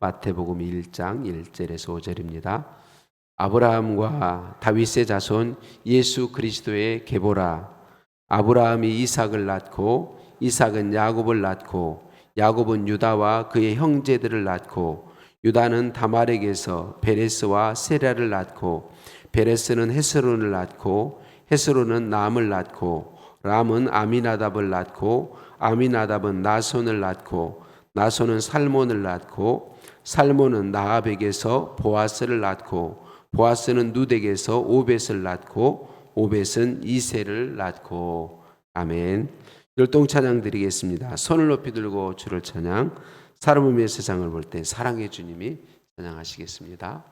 마태복음 1장 1절에서 5절입니다. 아브라함과 다윗의 자손 예수 그리스도의 계보라. 아브라함이 이삭을 낳고 이삭은 야곱을 낳고 야곱은 유다와 그의 형제들을 낳고 유다는 다말에게서 베레스와 세라를 낳고 베레스는 헤스론을 낳고 헤스론은 람을 낳고 람은 아미나답을 낳고 아미나답은 나손을 낳고 나손은 살몬을 낳고 살몬은 나합에게서 보아스를 낳고 보아스는 룻에게서 오벳을 낳고 오벳은 이새를 낳고. 아멘. 율동 찬양 드리겠습니다. 손을 높이 들고 주를 찬양. 사람을 위해 세상을 볼 때 사랑의 주님이 찬양하시겠습니다.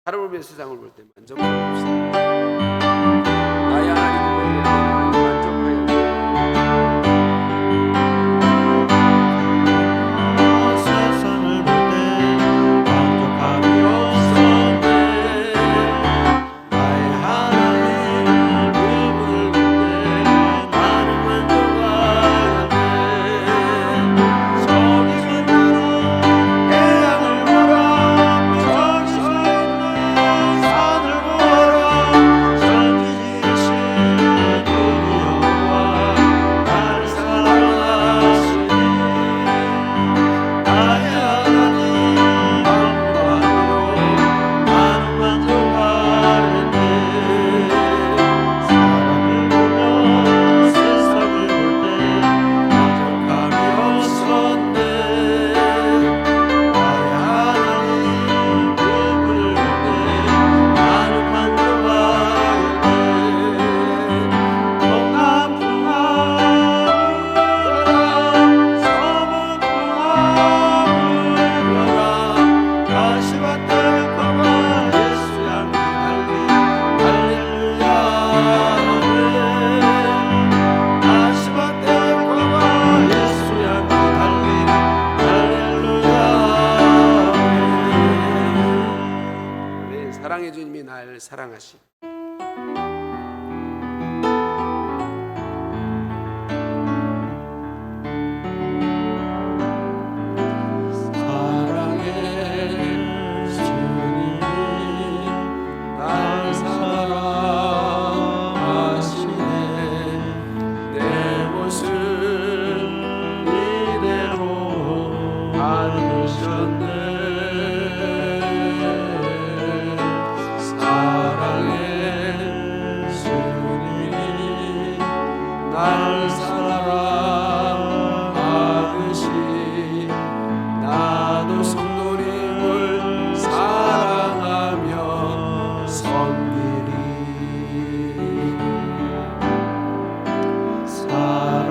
하나님을 위해 세상을 볼 때 만족합시다. 나의 하나님을 만족하여 세상을 볼 때 만족함이 없었네. 나의 하나님 그분을 볼 때 나는 만족하였네. 저기 만나러 태양을 보라. 저기서 있는 산을 보라. 전지지신 우리 여호와 나를 사랑하시니 나의 하나님 만족함으로 나는 만족하였네. 사람을 보며 세상을 볼 때 만족함이 없었네. 나의 하나님 그분을 볼 때 나는 만족하였네. 동남풍아 불어라. 서북풍아 불어라. 가시밭에 가마 예수 향기 달리 할렐루야 아멘. 가시밭에 가마 예수 향기 달리 할렐루야 아멘. 네, 사랑의 주님이 날 사랑하시. 사랑의 주님이 날 사랑하시네. 내 모습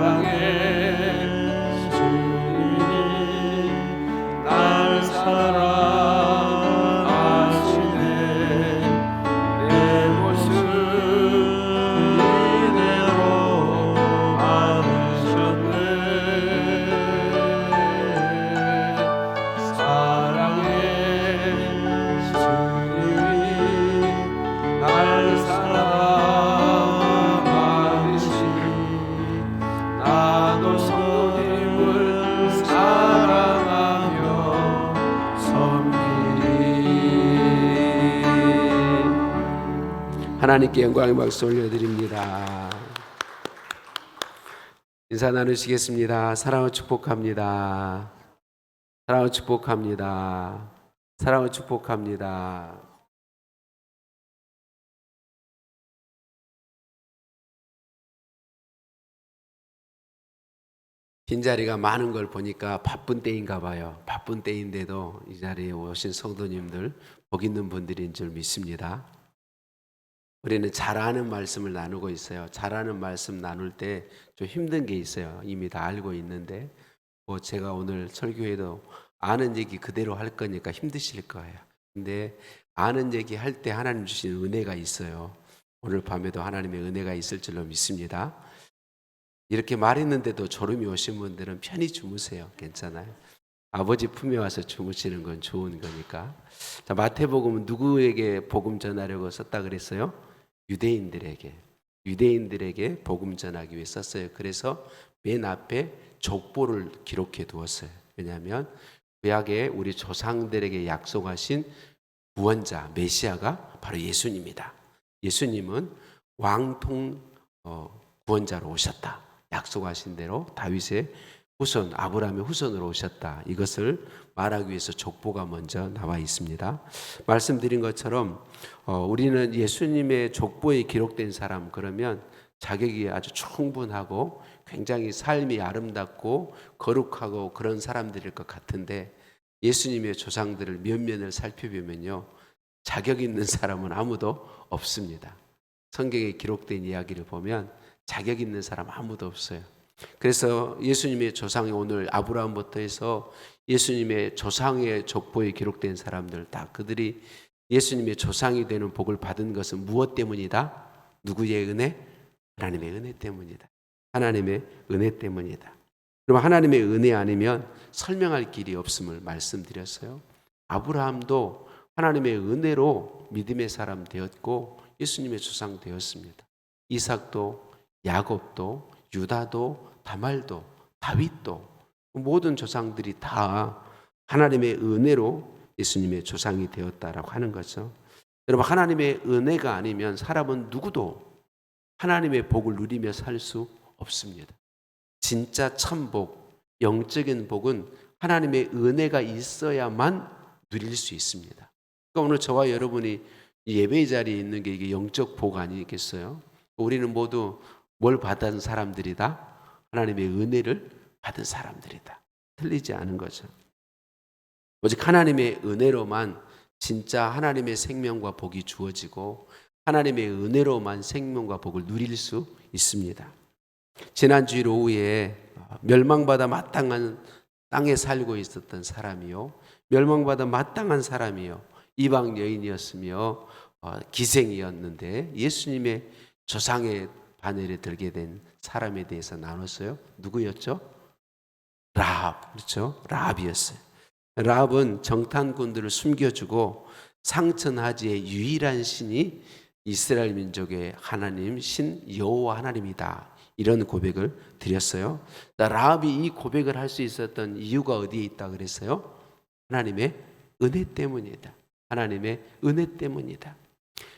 사랑해 주님이 날 사랑하시네 내 모습 이대로 받으셨네 사랑해 주님이 날 사랑하시니 나도 성도님을 사랑하며 섬기리. 하나님께 영광의 박수 올려드립니다. 인사 나누시겠습니다. 사랑을 축복합니다. 사랑을 축복합니다. 사랑을 축복합니다. 빈자리가 많은 걸 보니까 바쁜 때인가 봐요. 바쁜 때인데도 이 자리에 오신 성도님들 복 있는 분들인 줄 믿습니다. 우리는 잘하는 말씀을 나누고 있어요. 잘하는 말씀 나눌 때 좀 힘든 게 있어요. 이미 다 알고 있는데 제가 오늘 설교에도 아는 얘기 그대로 할 거니까 힘드실 거예요. 근데 아는 얘기 할 때 하나님 주신 은혜가 있어요. 오늘 밤에도 하나님의 은혜가 있을 줄로 믿습니다. 이렇게 말했는데도 졸음이 오신 분들은 편히 주무세요. 괜찮아요. 아버지 품에 와서 주무시는 건 좋은 거니까. 자, 마태복음은 누구에게 복음 전하려고 썼다 그랬어요? 유대인들에게 복음 전하기 위해 썼어요. 그래서 맨 앞에 족보를 기록해 두었어요. 왜냐하면 구약에 우리 조상들에게 약속하신 구원자 메시아가 바로 예수님이다. 예수님은 왕통 구원자로 오셨다. 약속하신 대로 다윗의 후손, 아브라함의 후손으로 오셨다. 이것을 말하기 위해서 족보가 먼저 나와 있습니다. 말씀드린 것처럼 우리는 예수님의 족보에 기록된 사람 그러면 자격이 아주 충분하고 굉장히 삶이 아름답고 거룩하고 그런 사람들일 것 같은데 예수님의 조상들을 면면을 살펴보면요. 자격 있는 사람은 아무도 없습니다. 성경에 기록된 이야기를 보면 자격 있는 사람 아무도 없어요. 그래서 예수님의 조상이 오늘 아브라함부터 해서 예수님의 조상의 족보에 기록된 사람들 다 그들이 예수님의 조상이 되는 복을 받은 것은 무엇 때문이다? 누구의 은혜? 하나님의 은혜 때문이다. 하나님의 은혜 때문이다. 그럼 하나님의 은혜 아니면 설명할 길이 없음을 말씀드렸어요. 아브라함도 하나님의 은혜로 믿음의 사람 되었고 예수님의 조상 되었습니다. 이삭도 야곱도 유다도 다말도 다윗도 모든 조상들이 다 하나님의 은혜로 예수님의 조상이 되었다라고 하는 거죠. 여러분 하나님의 은혜가 아니면 사람은 누구도 하나님의 복을 누리며 살 수 없습니다. 진짜 천복, 영적인 복은 하나님의 은혜가 있어야만 누릴 수 있습니다. 그러니까 오늘 저와 여러분이 예배의 자리에 있는 게 이게 영적 복 아니겠어요? 우리는 모두 뭘 받은 사람들이다? 하나님의 은혜를 받은 사람들이다. 틀리지 않은 거죠. 오직 하나님의 은혜로만 진짜 하나님의 생명과 복이 주어지고 하나님의 은혜로만 생명과 복을 누릴 수 있습니다. 지난주일 오후에 멸망받아 마땅한 땅에 살고 있었던 사람이요. 멸망받아 마땅한 사람이요. 이방 여인이었으며 기생이었는데 예수님의 조상의 바늘에 들게 된 사람에 대해서 나눴어요. 누구였죠? 라합. 그렇죠? 라합이었어요. 라합은 정탐꾼들을 숨겨주고 상천하지의 유일한 신이 이스라엘 민족의 하나님 신 여호와 하나님이다. 이런 고백을 드렸어요. 라합이 이 고백을 할 수 있었던 이유가 어디에 있다 그랬어요? 하나님의 은혜 때문이다. 하나님의 은혜 때문이다.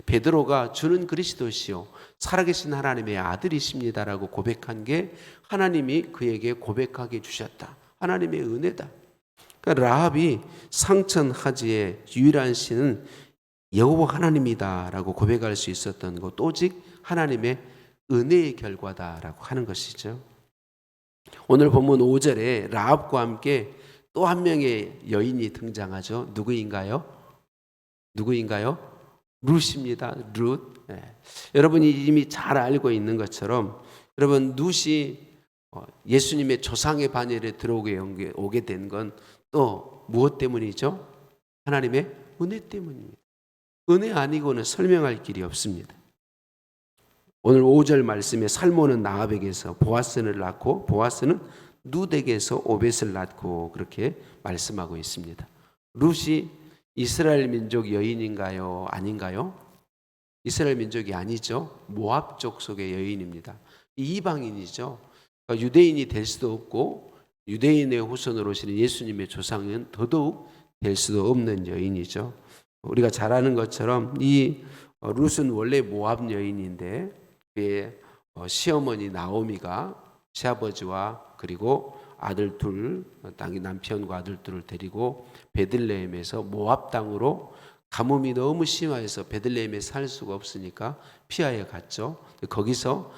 베드로가 주는 그리스도시요 살아계신 하나님의 아들이십니다라고 고백한 게 하나님이 그에게 고백하게 주셨다. 하나님의 은혜다. 그러니까 라합이 상천하지의 유일한 신은 여호와 하나님이다라고 고백할 수 있었던 것 오직 하나님의 은혜의 결과다라고 하는 것이죠. 오늘 본문 5절에 라합과 함께 또 한 명의 여인이 등장하죠. 누구인가요? 룻입니다. 룻. 네. 여러분이 이미 잘 알고 있는 것처럼 여러분 룻이 예수님의 조상의 반열에 들어오게 오게 된 건 또 무엇 때문이죠? 하나님의 은혜 때문입니다. 은혜 아니고는 설명할 길이 없습니다. 오늘 5절 말씀에 살몬은 나합에게서 보아스를 낳고 보아스는 룻에게서 오벳을 낳고 그렇게 말씀하고 있습니다. 룻이 이스라엘 민족 여인인가요? 아닌가요? 이스라엘 민족이 아니죠. 모압 족속의 여인입니다. 이방인이죠. 그러니까 유대인이 될 수도 없고 유대인의 후손으로 오시는 예수님의 조상은 더더욱 될 수도 없는 여인이죠. 우리가 잘 아는 것처럼 이 룻은 원래 모압 여인인데 그의 시어머니 나오미가 시아버지와 그리고 아들 둘, 남편과 아들 둘을 데리고 베들레헴에서 모압 땅으로 가뭄이 너무 심해서 베들레헴에 살 수가 없으니까 피하여 갔죠. 거기서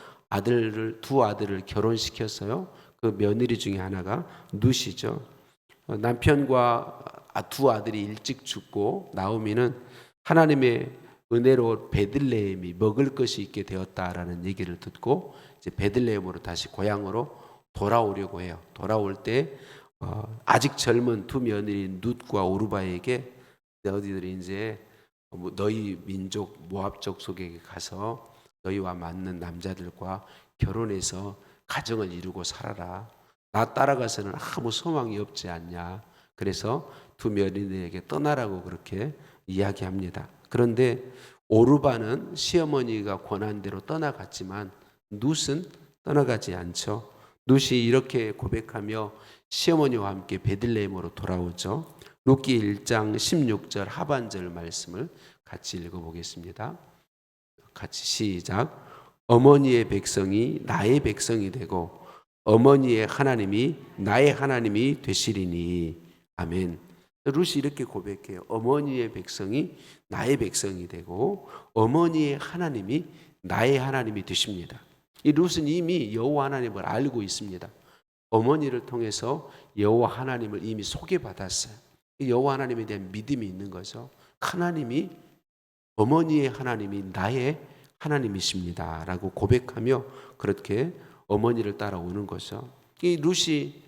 두 아들을 결혼시켰어요. 그 며느리 중에 하나가 룻이죠. 남편과 두 아들이 일찍 죽고 나오미는 하나님의 은혜로 베들레헴이 먹을 것이 있게 되었다라는 얘기를 듣고 이제 베들레헴으로 다시 고향으로 돌아오려고 해요. 돌아올 때 아직 젊은 두 며느리 룻과 오르바에게 너희들이 이제 너희 민족 모압 족속에게 가서 너희와 맞는 남자들과 결혼해서 가정을 이루고 살아라. 나 따라가서는 아무 소망이 없지 않냐. 그래서 두 며느리에게 떠나라고 그렇게 이야기합니다. 그런데 오르바는 시어머니가 권한대로 떠나갔지만 룻은 떠나가지 않죠. 룻이 이렇게 고백하며 시어머니와 함께 베들레헴으로 돌아오죠. 룻기 1장 16절 하반절 말씀을 같이 읽어보겠습니다. 같이 시작. 어머니의 백성이 나의 백성이 되고 어머니의 하나님이 나의 하나님이 되시리니. 아멘. 룻이 이렇게 고백해요. 어머니의 백성이 나의 백성이 되고 어머니의 하나님이 나의 하나님이 되십니다. 이 룻은 이미 여호와 하나님을 알고 있습니다. 어머니를 통해서 여호와 하나님을 이미 소개받았어요. 여호와 하나님에 대한 믿음이 있는 거죠. 하나님이 어머니의 하나님이 나의 하나님이십니다 라고 고백하며 그렇게 어머니를 따라오는 거죠. 이 룻이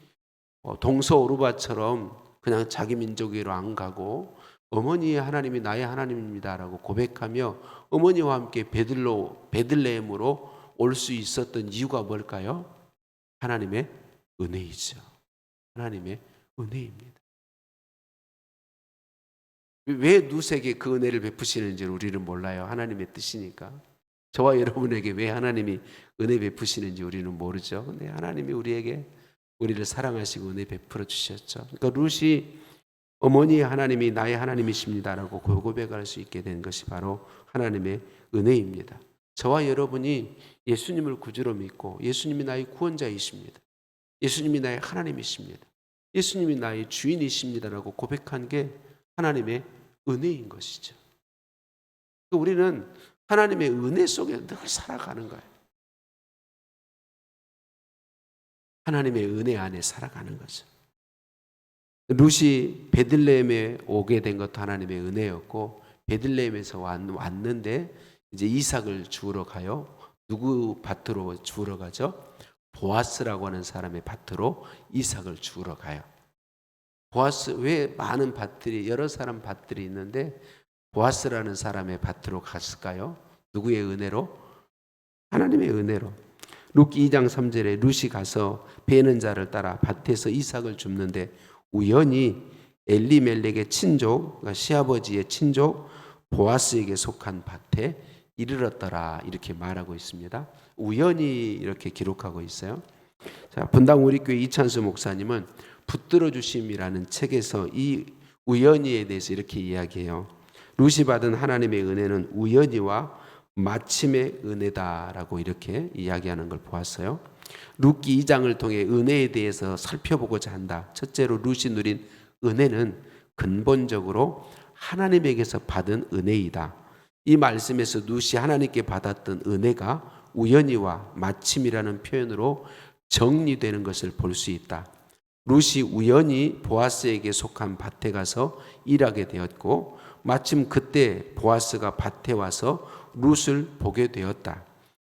동서 오르바처럼 그냥 자기 민족으로 안 가고 어머니의 하나님이 나의 하나님입니다 라고 고백하며 어머니와 함께 베들레헴으로 올 수 있었던 이유가 뭘까요? 하나님의 은혜이죠. 하나님의 은혜입니다. 왜 룻에게 그 은혜를 베푸시는지 우리는 몰라요. 하나님의 뜻이니까. 저와 여러분에게 왜 하나님이 은혜 베푸시는지 우리는 모르죠. 근데 하나님이 우리를 사랑하시고 은혜 베풀어 주셨죠. 그러니까 룻이 어머니의 하나님이 나의 하나님이십니다라고 고백할 수 있게 된 것이 바로 하나님의 은혜입니다. 저와 여러분이 예수님을 구주로 믿고 예수님이 나의 구원자이십니다. 예수님이 나의 하나님이십니다. 예수님이 나의 주인이십니다라고 고백한 게 하나님의 은혜인 것이죠. 우리는 하나님의 은혜 속에 늘 살아가는 거예요. 하나님의 은혜 안에 살아가는 거죠. 룻이 베들레헴에 오게 된 것도 하나님의 은혜였고 베들레헴에서 왔는데 이제 이삭을 주우러 가요. 누구 밭으로 주우러 가죠? 보아스라고 하는 사람의 밭으로 이삭을 주우러 가요. 보아스, 왜 많은 밭들이 여러 사람 밭들이 있는데 보아스라는 사람의 밭으로 갔을까요? 누구의 은혜로? 하나님의 은혜로. 룻기 2장 3절에 룻이 가서 베는 자를 따라 밭에서 이삭을 줍는데 우연히 엘리멜렉의 친족, 그러니까 시아버지의 친족 보아스에게 속한 밭에 이르렀더라 이렇게 말하고 있습니다. 우연히 이렇게 기록하고 있어요. 자, 분당 우리교회 이찬수 목사님은 붙들어 주심이라는 책에서 이 우연히에 대해서 이렇게 이야기해요. 룻이 받은 하나님의 은혜는 우연히와 마침의 은혜다라고 이렇게 이야기하는 걸 보았어요. 룻기 2장을 통해 은혜에 대해서 살펴보고자 한다. 첫째로 룻이 누린 은혜는 근본적으로 하나님에게서 받은 은혜이다. 이 말씀에서 룻이 하나님께 받았던 은혜가 우연히와 마침이라는 표현으로 정리되는 것을 볼 수 있다. 룻이 우연히 보아스에게 속한 밭에 가서 일하게 되었고 마침 그때 보아스가 밭에 와서 룻을 보게 되었다.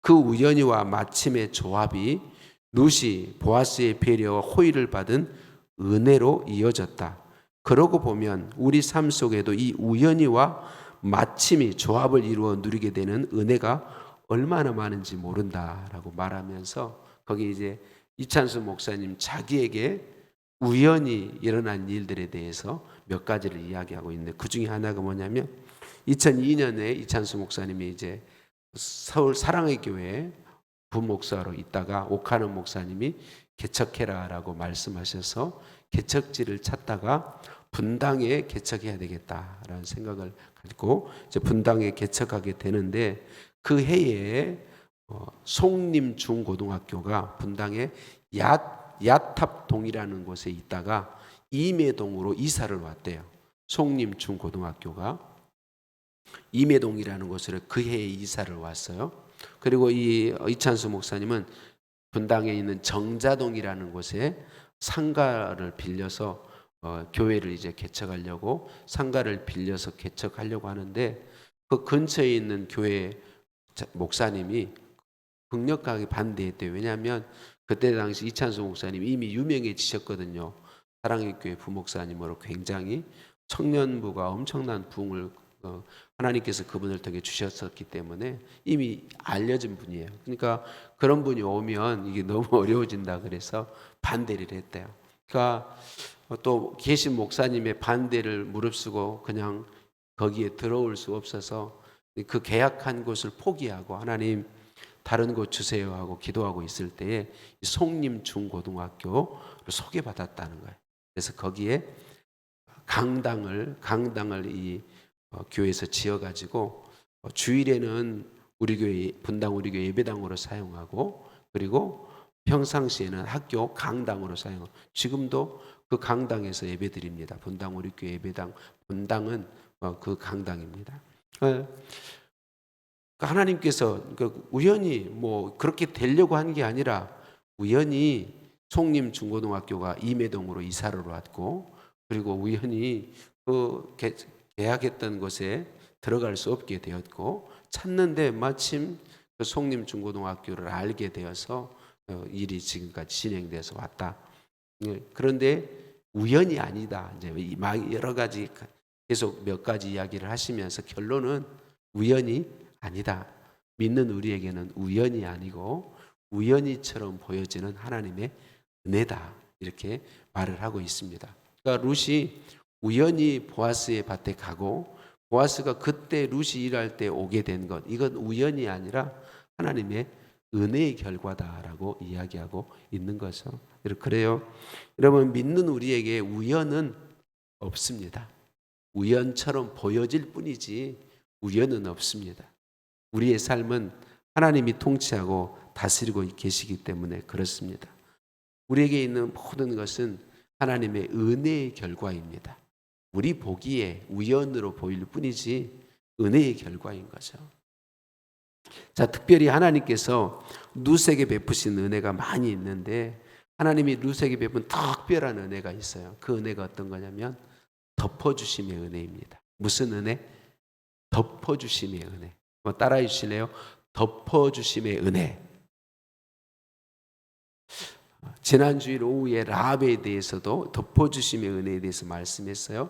그 우연히와 마침의 조합이 룻이 보아스의 배려와 호의를 받은 은혜로 이어졌다. 그러고 보면 우리 삶 속에도 이 우연히와 마침이 조합을 이루어 누리게 되는 은혜가 얼마나 많은지 모른다라고 말하면서 거기 이제 이찬수 목사님 자기에게 우연히 일어난 일들에 대해서 몇 가지를 이야기하고 있는데 그 중에 하나가 뭐냐면 2002년에 이찬수 목사님이 이제 서울 사랑의 교회에 부목사로 있다가 오카는 목사님이 개척해라라고 말씀하셔서 개척지를 찾다가 분당에 개척해야 되겠다라는 생각을 가지고 이제 분당에 개척하게 되는데 그 해에 송림 중고등학교가 분당에 야탑동이라는 곳에 있다가 임해동으로 이사를 왔대요. 송림 중고등학교가 임해동이라는 곳으로 그 해에 이사를 왔어요. 그리고 이 이찬수 목사님은 분당에 있는 정자동이라는 곳에 상가를 빌려서 교회를 이제 개척하려고 상가를 빌려서 개척하려고 하는데 그 근처에 있는 교회 목사님이 강력하게 반대했대요. 왜냐하면 그때 당시 이찬수 목사님이 이미 유명해지셨거든요. 사랑의 교회 부목사님으로 굉장히 청년부가 엄청난 부흥을 하나님께서 그분을 통해 주셨었기 때문에 이미 알려진 분이에요. 그러니까 그런 분이 오면 이게 너무 어려워진다 그래서 반대를 했대요. 그러니까 또 계신 목사님의 반대를 무릅쓰고 그냥 거기에 들어올 수 없어서 그 계약한 곳을 포기하고 하나님 다른 곳 주세요 하고 기도하고 있을 때에 송림 중고등학교로 소개받았다는 거예요. 그래서 거기에 강당을 이 교회에서 지어가지고 주일에는 우리 교회 분당 우리 교회 예배당으로 사용하고 그리고 평상시에는 학교 강당으로 사용하고 지금도 그 강당에서 예배드립니다. 분당 우리 교회 예배당 분당은 그 강당입니다. 하나님께서 우연히 뭐 그렇게 되려고 한 게 아니라 우연히 송림 중고등학교가 임해동으로 이사를 왔고 그리고 우연히 그 계약했던 곳에 들어갈 수 없게 되었고 찾는데 마침 그 송림 중고등학교를 알게 되어서 일이 지금까지 진행돼서 왔다. 그런데 우연이 아니다. 이제 여러 가지 계속 몇 가지 이야기를 하시면서 결론은 우연이 아니다. 믿는 우리에게는 우연이 아니고 우연히처럼 보여지는 하나님의 은혜다. 이렇게 말을 하고 있습니다. 그러니까 룻이 우연히 보아스의 밭에 가고 보아스가 그때 룻이 일할 때 오게 된 것 이건 우연이 아니라 하나님의 은혜의 결과다라고 이야기하고 있는 거죠. 그래요. 여러분 믿는 우리에게 우연은 없습니다. 우연처럼 보여질 뿐이지 우연은 없습니다. 우리의 삶은 하나님이 통치하고 다스리고 계시기 때문에 그렇습니다. 우리에게 있는 모든 것은 하나님의 은혜의 결과입니다. 우리 보기에 우연으로 보일 뿐이지 은혜의 결과인 거죠. 자, 특별히 하나님께서 룻에게 베푸신 은혜가 많이 있는데 하나님이 룻에게 베푼 특별한 은혜가 있어요. 그 은혜가 어떤 거냐면 덮어주심의 은혜입니다. 무슨 은혜? 덮어주심의 은혜. 따라해 주실래요? 덮어주심의 은혜. 지난주일 오후에 라합에 대해서도 덮어주심의 은혜에 대해서 말씀했어요.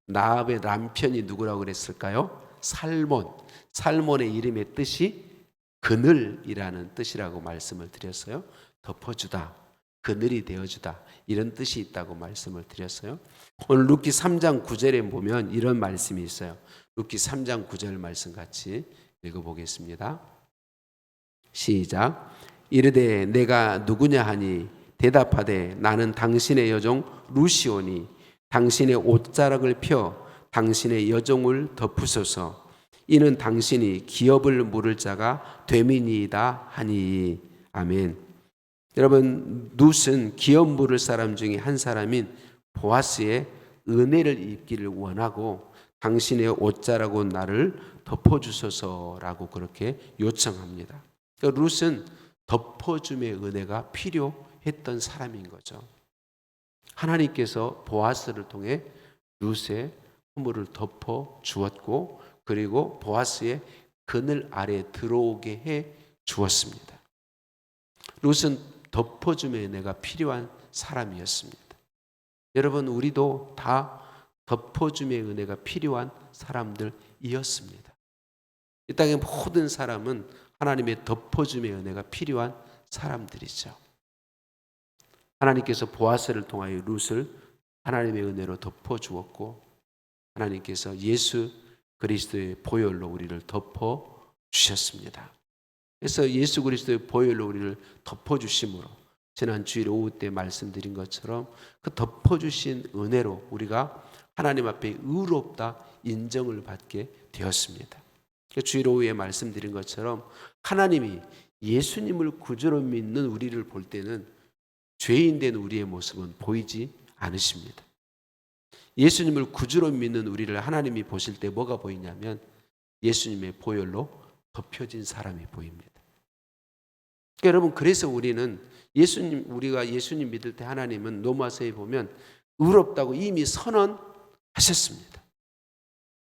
라합의 남편이 누구라고 그랬을까요? 살몬. 살몬의 이름의 뜻이 그늘이라는 뜻이라고 말씀을 드렸어요. 덮어주다, 그늘이 되어주다 이런 뜻이 있다고 말씀을 드렸어요. 오늘 룻기 3장 9절에 보면 이런 말씀이 있어요. 룻기 3장 9절 말씀 같이 읽어보겠습니다. 시작. 이르되 내가 누구냐 하니 대답하되 나는 당신의 여종 룻이오니 당신의 옷자락을 펴 당신의 여종을 덮으소서. 이는 당신이 기업을 물을 자가 됨이니이다 하니. 아멘. 여러분 룻은 기업 물을 사람 중에 한 사람인 보아스의 은혜를 입기를 원하고 당신의 옷자락으로 나를 덮어주소서라고 그렇게 요청합니다. 그러니까 룻은 덮어줌의 은혜가 필요했던 사람인 거죠. 하나님께서 보아스를 통해 룻의 허물을 덮어 주었고 그리고 보아스의 그늘 아래 들어오게 해 주었습니다. 룻은 덮어줌의 은혜가 필요한 사람이었습니다. 여러분, 우리도 다 덮어줌의 은혜가 필요한 사람들이었습니다. 이 땅의 모든 사람은 하나님의 덮어줌의 은혜가 필요한 사람들이죠. 하나님께서 보아스를 통하여 룻을 하나님의 은혜로 덮어주었고, 하나님께서 예수 그리스도의 보혈로 우리를 덮어주셨습니다. 그래서 예수 그리스도의 보혈로 우리를 덮어주심으로, 지난 주일 오후 때 말씀드린 것처럼 그 덮어주신 은혜로 우리가 하나님 앞에 의롭다 인정을 받게 되었습니다. 주일 오후에 말씀드린 것처럼 하나님이 예수님을 구주로 믿는 우리를 볼 때는 죄인 된 우리의 모습은 보이지 않으십니다. 예수님을 구주로 믿는 우리를 하나님이 보실 때 뭐가 보이냐면 예수님의 보혈로 덮여진 사람이 보입니다. 그러니까 여러분, 그래서 우리는 우리가 예수님 믿을 때 하나님은 로마서에 보면 의롭다고 이미 선언하셨습니다.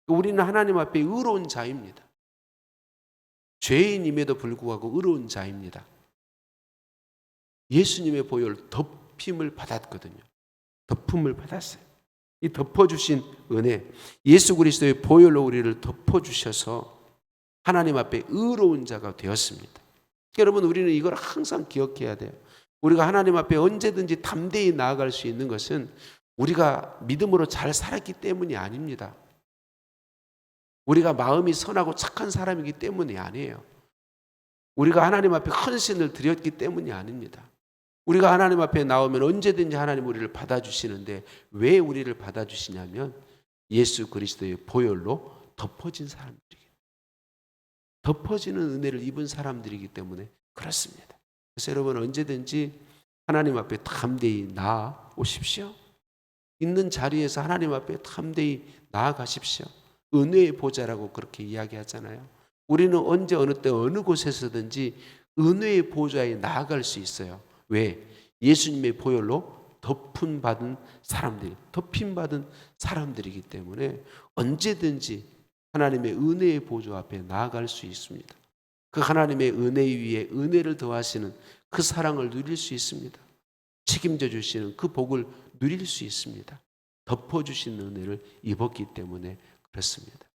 우리는 하나님 앞에 의로운 자입니다. 죄인임에도 불구하고 의로운 자입니다. 예수님의 보혈 덮임을 받았거든요. 덮음을 받았어요. 이 덮어주신 은혜, 예수 그리스도의 보혈로 우리를 덮어주셔서 하나님 앞에 의로운 자가 되었습니다. 여러분, 우리는 이걸 항상 기억해야 돼요. 우리가 하나님 앞에 언제든지 담대히 나아갈 수 있는 것은 우리가 믿음으로 잘 살았기 때문이 아닙니다. 우리가 마음이 선하고 착한 사람이기 때문이 아니에요. 우리가 하나님 앞에 헌신을 드렸기 때문이 아닙니다. 우리가 하나님 앞에 나오면 언제든지 하나님 우리를 받아주시는데, 왜 우리를 받아주시냐면 예수 그리스도의 보혈로 덮어진 사람들이에요. 덮어지는 은혜를 입은 사람들이기 때문에 그렇습니다. 그래서 여러분, 언제든지 하나님 앞에 담대히 나아오십시오. 있는 자리에서 하나님 앞에 담대히 나아가십시오. 은혜의 보좌라고 그렇게 이야기하잖아요. 우리는 언제 어느 때 어느 곳에서든지 은혜의 보좌에 나아갈 수 있어요. 왜? 예수님의 보혈로 덮임받은 사람들이기 때문에 언제든지 하나님의 은혜의 보좌 앞에 나아갈 수 있습니다. 그 하나님의 은혜 위에 은혜를 더하시는 그 사랑을 누릴 수 있습니다. 책임져 주시는 그 복을 누릴 수 있습니다. 덮어주신 은혜를 입었기 때문에 그렇습니다.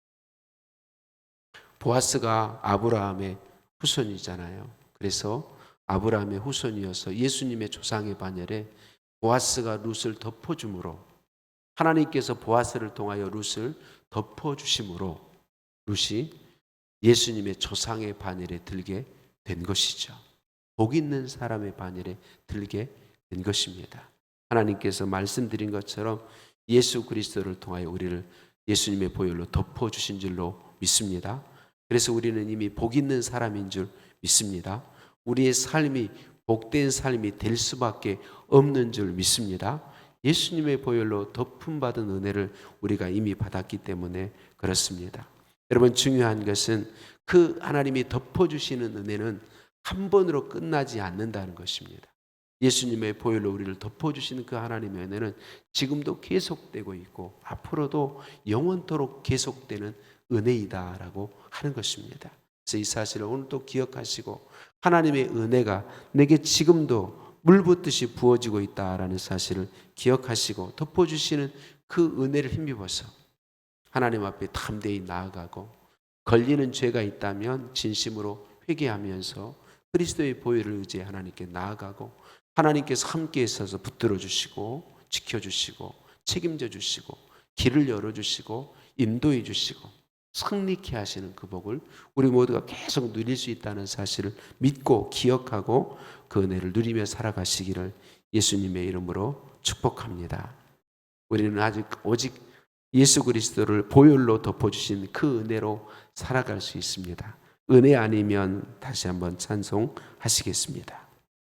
보아스가 아브라함의 후손이잖아요. 그래서 아브라함의 후손이어서 예수님의 조상의 반열에 보아스가 룻을 덮어줌으로, 하나님께서 보아스를 통하여 룻을 덮어주심으로 룻이 예수님의 조상의 반열에 들게 된 것이죠. 복 있는 사람의 반열에 들게 된 것입니다. 하나님께서 말씀드린 것처럼 예수 그리스도를 통하여 우리를 예수님의 보혈로 덮어주신 줄로 믿습니다. 그래서 우리는 이미 복 있는 사람인 줄 믿습니다. 우리의 삶이 복된 삶이 될 수밖에 없는 줄 믿습니다. 예수님의 보혈로 덮음받은 은혜를 우리가 이미 받았기 때문에 그렇습니다. 여러분, 중요한 것은 그 하나님이 덮어주시는 은혜는 한 번으로 끝나지 않는다는 것입니다. 예수님의 보혈로 우리를 덮어주시는 그 하나님의 은혜는 지금도 계속되고 있고 앞으로도 영원토록 계속되는 은혜이다라고 하는 것입니다. 그래서 이 사실을 오늘 또 기억하시고 하나님의 은혜가 내게 지금도 물붓듯이 부어지고 있다라는 사실을 기억하시고 덮어주시는 그 은혜를 힘입어서 하나님 앞에 담대히 나아가고, 걸리는 죄가 있다면 진심으로 회개하면서 그리스도의 보혈을 의지해 하나님께 나아가고, 하나님께서 함께 있어서 붙들어 주시고 지켜주시고 책임져 주시고 길을 열어주시고 인도해 주시고 승리케 하시는 그 복을 우리 모두가 계속 누릴 수 있다는 사실을 믿고 기억하고 그 은혜를 누리며 살아가시기를 예수님의 이름으로 축복합니다. 우리는 오직 예수 그리스도를 보혈로 덮어주신 그 은혜로 살아갈 수 있습니다. 은혜 아니면 다시 한번 찬송하시겠습니다.